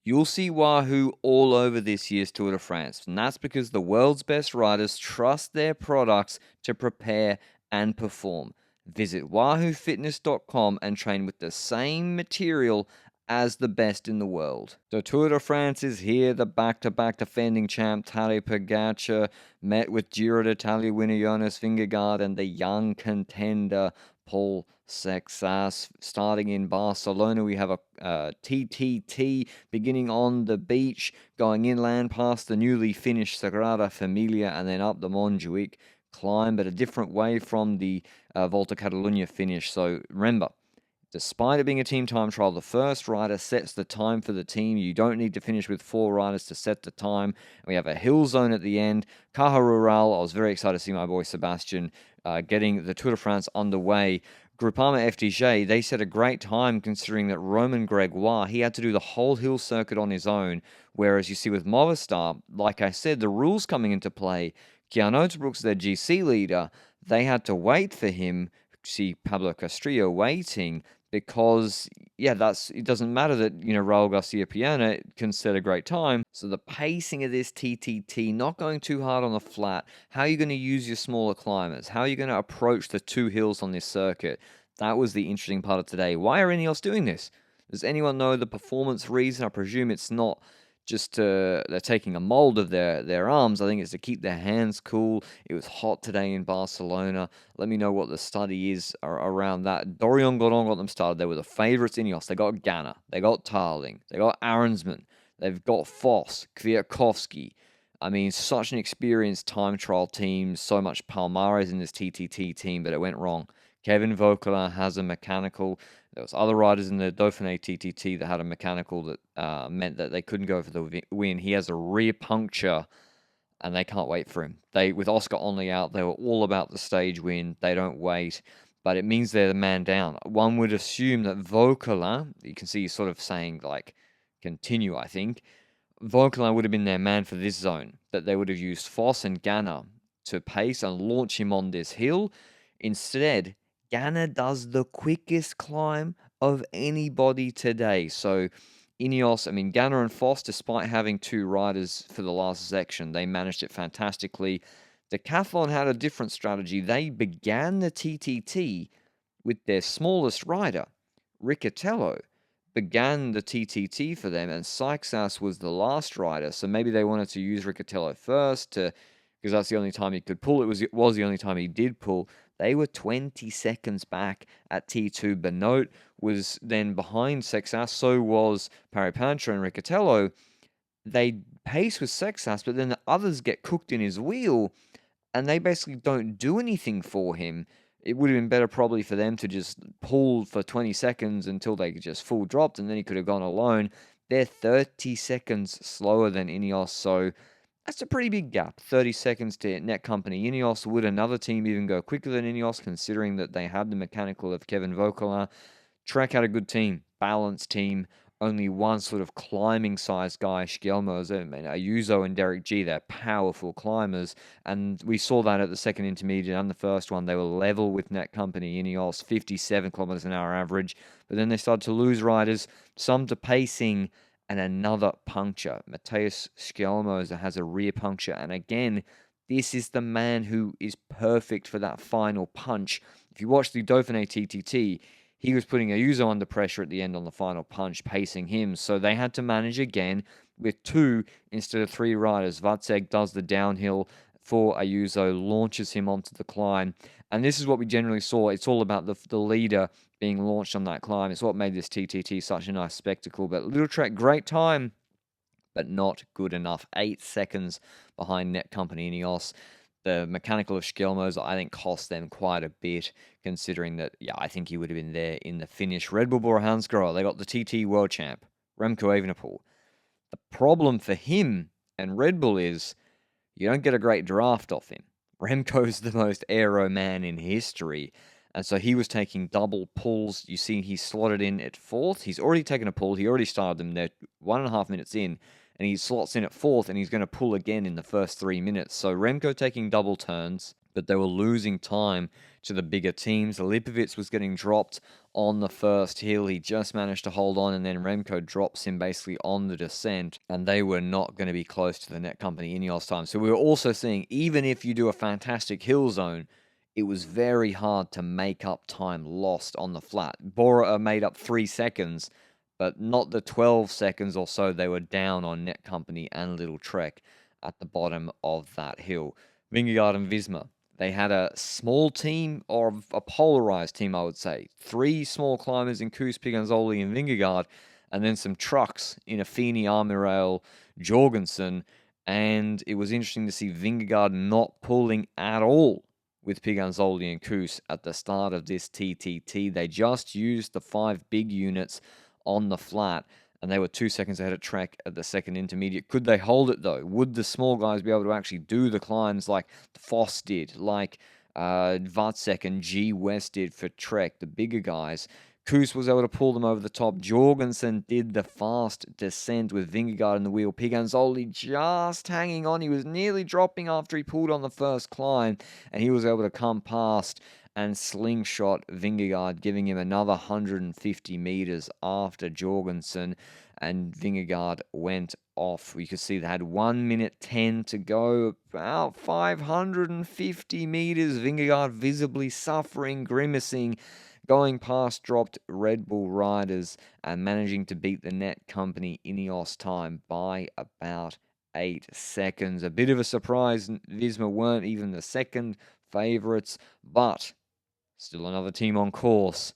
You'll see Wahoo all over this year's Tour de France, and that's because the world's best riders trust their products to prepare and perform. Visit wahoofitness.com and train with the same material as the best in the world. The Tour de France is here. The back-to-back defending champ Tadej Pogacar met with Giro d'Italia winner Jonas Vingegaard and the young contender Paul Sexas. Starting in Barcelona, we have a TTT beginning on the beach, going inland past the newly finished Sagrada Familia and then up the Montjuic climb, but a different way from the Volta Catalunya finish. So remember, despite it being a team time trial, the first rider sets the time for the team. You don't need to finish with 4 riders to set the time. We have a hill zone at the end. Caja Rural, I was very excited to see my boy Sebastian getting the Tour de France underway. Groupama FDJ, they set a great time considering that Roman Gregoire, he had to do the whole hill circuit on his own, whereas you see with Movistar, like I said, the rules coming into play. Kian Oterbrook's their GC leader. They had to wait for him. See Pablo Castrillo waiting because, yeah, it doesn't matter that, Raul Garcia Piana can set a great time. So the pacing of this TTT, not going too hard on the flat. How are you going to use your smaller climbers? How are you going to approach the 2 hills on this circuit? That was the interesting part of today. Why are Ineos doing this? Does anyone know the performance reason? I presume it's not just they're taking a mold of their arms. I think it's to keep their hands cool. It was hot today in Barcelona. Let me know what the study is around that. Dorian Goron got them started. They were the favourites in Ineos. They got Ganna. They got Tarling. They got Aronsman. They've got Foss, Kwiatkowski. I mean, such an experienced time trial team. So much Palmares in this TTT team, but it went wrong. Kevin Vauquelin has a mechanical. There was other riders in the Dauphiné TTT that had a mechanical that meant that they couldn't go for the win. He has a rear puncture, and they can't wait for him. With Oscar Onley out, they were all about the stage win. They don't wait, but it means they're the man down. One would assume that Vauquelin, you can see he's sort of saying, like, continue, I think. Vauquelin would have been their man for this zone, that they would have used Foss and Ganna to pace and launch him on this hill. Instead, Ganna does the quickest climb of anybody today. So Ineos, Ganna and Foss, despite having 2 riders for the last section, they managed it fantastically. Decathlon had a different strategy. They began the TTT with their smallest rider, Riccatello, began the TTT for them, and Seixas was the last rider. So maybe they wanted to use Riccatello first because that's the only time he could pull. It was the only time he did pull. They were 20 seconds back at T2. Benoit was then behind Sexas, so was Paripancha and Riccatello. They pace with Sexas, but then the others get cooked in his wheel, and they basically don't do anything for him. It would have been better probably for them to just pull for 20 seconds until they just full dropped, and then he could have gone alone. They're 30 seconds slower than Ineos, so that's a pretty big gap, 30 seconds to net company. Ineos, would another team even go quicker than Ineos, considering that they had the mechanical of Kevin Vauquelin? Trek had a good team, balanced team, only one sort of climbing-sized guy, Skjelmos, Ayuso and Derek G, they're powerful climbers, and we saw that at the second intermediate and the first one. They were level with net company, Ineos, 57 kilometers an hour average, but then they started to lose riders, some to pacing, and another puncture. Matheus Skjelmos has a rear puncture. And again, this is the man who is perfect for that final punch. If you watch the Dauphiné TTT, he was putting Ayuso under pressure at the end on the final punch, pacing him. So they had to manage again with 2 instead of 3 riders. Vacek does the downhill for Ayuso, launches him onto the climb. And this is what we generally saw. It's all about the leader being launched on that climb. It's what made this TTT such a nice spectacle. But Little Trek, great time, but not good enough. 8 seconds behind net company Ineos. The mechanical of Skjelmos, I think, cost them quite a bit, considering that, I think he would have been there in the finish. Red Bull Bora Hansgrohe, they got the TT world champ, Remco Evenepoel. The problem for him and Red Bull is you don't get a great draft off him. Remco's the most aero man in history. And so he was taking double pulls. You see he slotted in at 4th. He's already taken a pull. He already started them there 1.5 minutes in. And he slots in at 4th, and he's going to pull again in the first 3 minutes. So Remco taking double turns, but they were losing time to the bigger teams. Lipovic was getting dropped on the first hill. He just managed to hold on, and then Remco drops him basically on the descent, and they were not going to be close to the Net Company Ineos time. So we were also seeing, even if you do a fantastic hill zone, it was very hard to make up time lost on the flat. Bora made up 3 seconds, but not the 12 seconds or so they were down on Net Company and Little Trek at the bottom of that hill. Vingegaard and Visma, they had a small team, or a polarized team, I would say. 3 small climbers in Kuss, Piganzoli, and Vingegaard, and then some trucks in Affini, Armirail, Jorgensen. And it was interesting to see Vingegaard not pulling at all with Piganzoli and Kuss at the start of this TTT. They just used the 5 big units on the flat, and they were 2 seconds ahead of Trek at the second intermediate. Could they hold it, though? Would the small guys be able to actually do the climbs like Foss did, like Vatsek and G. West did for Trek, the bigger guys? Kuss was able to pull them over the top. Jorgensen did the fast descent with Vingegaard in the wheel. Piganzoli just hanging on. He was nearly dropping after he pulled on the first climb, and he was able to come past and slingshot Vingegaard, giving him another 150 meters after Jorgensen, and Vingegaard went off. You could see they had 1 minute 10 to go, about 550 meters. Vingegaard visibly suffering, grimacing, going past dropped Red Bull riders and managing to beat the Net Company Ineos time by about 8 seconds. A bit of a surprise, Visma weren't even the second favourites, but still another team on course.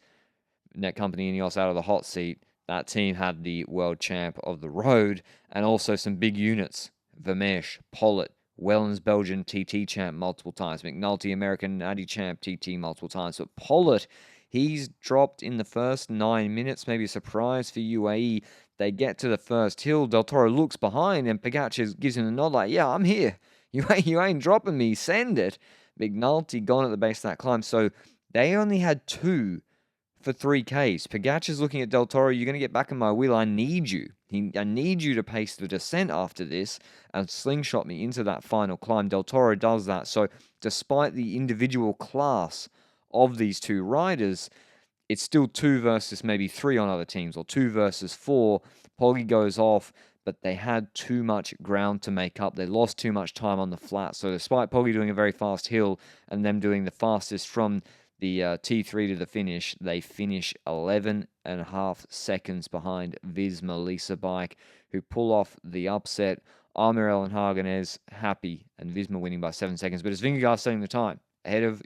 Net Company Ineos out of the hot seat. That team had the world champ of the road and also some big units. Vermeersch, Pollitt, Wellens Belgian TT champ multiple times. McNulty American Natty champ TT multiple times. But Pollitt, he's dropped in the first 9 minutes. Maybe a surprise for UAE. They get to the first hill. Del Toro looks behind and Pogacar gives him a nod like, yeah, I'm here. You ain't dropping me. Send it. McNulty gone at the base of that climb. So they only had 2 for 3Ks. Pogacar's looking at Del Toro, you're going to get back in my wheel. I need you. I need you to pace the descent after this and slingshot me into that final climb. Del Toro does that. So despite the individual class of these 2 riders, it's still 2 versus maybe 3 on other teams, or 2 versus 4. Poggy goes off, but they had too much ground to make up. They lost too much time on the flat. So despite Poggy doing a very fast hill and them doing the fastest from the T3 to the finish, they finish 11.5 seconds behind Visma Lisa Bike, who pull off the upset. Armirel and Hagenez happy, and Visma winning by 7 seconds. But it's Vingegaard setting the time ahead of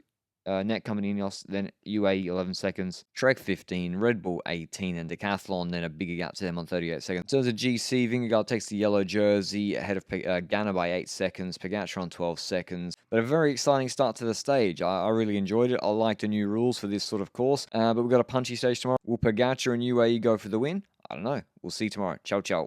Net Company Ineos, then UAE 11 seconds, Trek 15, Red Bull 18, and Decathlon then a bigger gap to them on 38 seconds. In terms of GC, Vingegaard takes the yellow jersey ahead of Ganna by 8 seconds, Pogacar on 12 seconds. But a very exciting start to the stage. I really enjoyed it. I like the new rules for this sort of course. But we've got a punchy stage tomorrow. Will Pogacar and UAE go for the win? I don't know. We'll see tomorrow. Ciao, ciao.